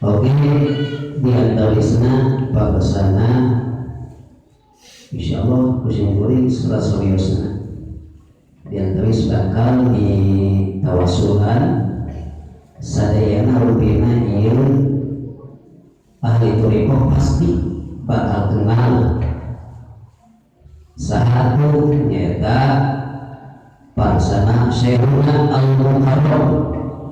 Oke, di antawisna pagesana insyaallah kuring kuring setelah seriusna di antawis bakal di tawasulan sadayana rupina ieu ahli turiko pasti bakal kenal sahatu nyata parsana Syekhuna Al-Muharram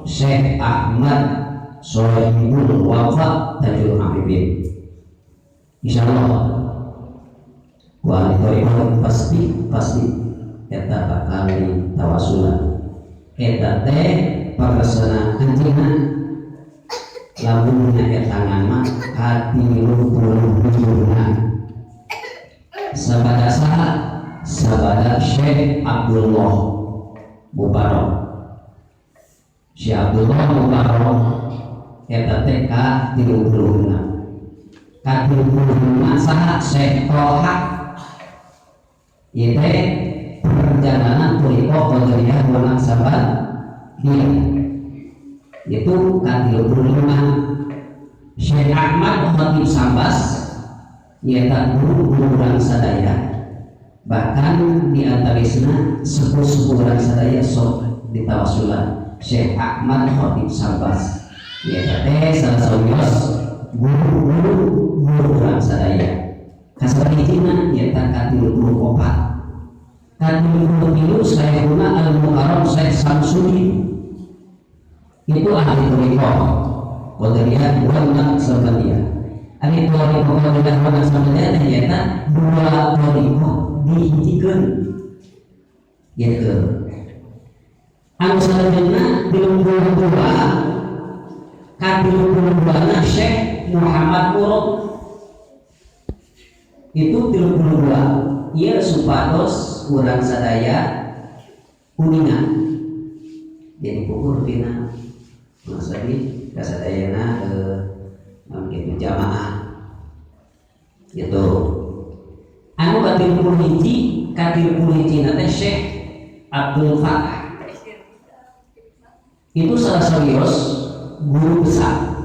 Syekh Ahmad Sohibul Wafa Tajul Habibin. Insyaallah wali toriko pasti eta bakal tawasulan eta teh pagesana anjeunna lamun nya eta ngama katilu puluh sabada Syekh Abdullah Mubarak Syekh Abdullah Mubarak eta teh ka 36 saha Syekh Toha ieu teh perjalanan punika qadariyah wanang sabat dia itu ka 35 Syekh Ahmad Khatib Sambas ieu teh guru urang sadaya bahkan di antawisna sepuh-sepuh urang sadaya sok ditawasulan Syekh Ahmad Khatib Sambas ya teh salah guru urang sadaya kasabanijina ya teh ka 34 ka 33 Syekhuna Al-Mukarram Syekh Samsudin itu ahli toriko qadariyah wanang sabatia ahli toriko qadariyah wanang sabatia teh ya teh dua toriko dihijikeun gitu anu salanjutna 32 Kadul-duluana Syekh Muhammad Murad itu 32 ia supados urang sadaya kuningan jadi pukur pina maksudnya kasadayana gitu jamaah gitu anu katil hiji nate Syekh Abdul Fatah itu salah serius guru besar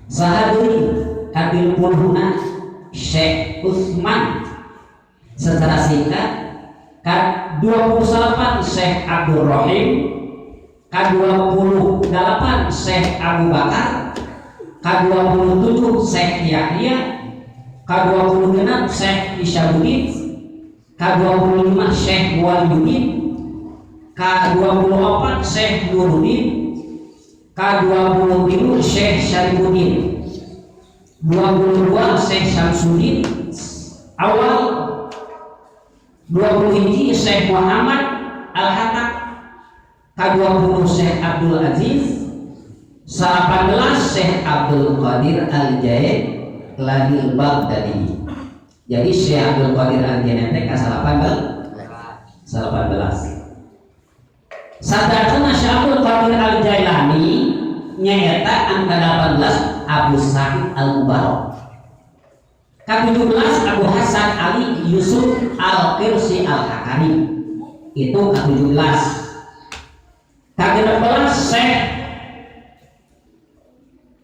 sahaduri katil puluhna Syekh Utsman secara singkat K28 Syekh Abdul Rahim K28 Syekh Abu Bakar K27 Syekh Yahya K26 Syekh Isyabuddin K25 Syekh Waliyuddin K24 Syekh Nuruddin K23 Syekh Syarifuddin 22 Syekh Syamsuddin awal 21 Syekh Muhammad Al-Hatta K20 Syekh Abdul Aziz 18 Syekh Abdul Qadir Al-Jaid Ladil Baghdadi jadi Syekh Abdul Qadir Al-Jaid K18 sadatuna Syekh Abdul Qadir Al-Jailani nyaeta angka 18 Abu Sa'id Al-Mubarak K17 Abu Hasan Ali Yusuf Al-Qirsi Al-Hakami itu K17 K18 Syekh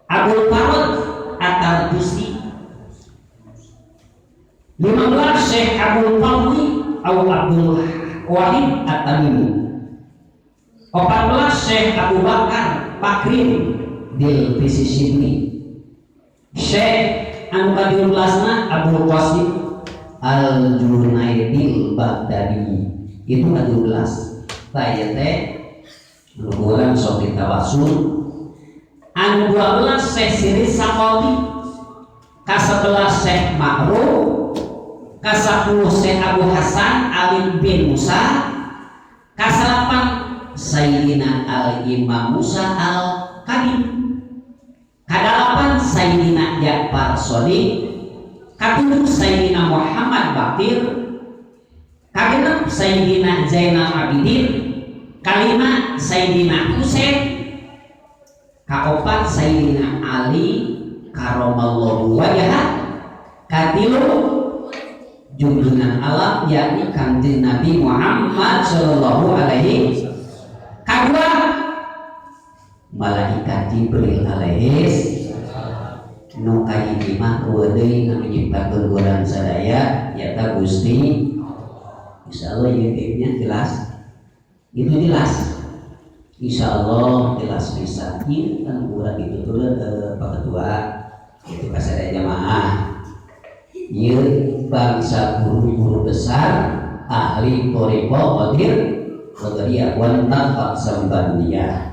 Abdul Farad At-Tartusi 15 Syekh Abdul Fadli Abdul Wahid At-Tamimi 14 Syekh Abu Bakar Pakrin Dil Fisisini Syekh anu ka-17 Abdul Qasim Al-Junaidil Baghdadi itu ka-17 taya teh luhuran sok ditawasul anu 12 Syekh Siris Saqawi ka-11 Syekh Ma'ruf ka-10 Syekh Abu Hasan Ali bin Musa ka-8 Sayyidina Al-Imam Musa Al-Qadim K8 Sayyidina Ja'far Shadiq K7 Sayyidina Muhammad Bakir K6 Sayyidina Zainal Abidin K5 Sayyidina Husain K4 Sayyidina Ali Karamallahu wajhah K3 junjungan alam yakni Kanjeng Nabi Muhammad sallallahu alaihi wasallam. Kedua malaikat Jibril alaihi nu kahiji mah deui nu nyiptakeun urang sadaya nyata Gusti insyaallah ieu nya jelas itu jelas insyaallah jelas bisa ieu kan urang itu turun ke Pak Ketua itu kasada jamaah ieu bangsa guru-guru besar ahli thariqah qadir qadariyah wan nafaq sambaniyah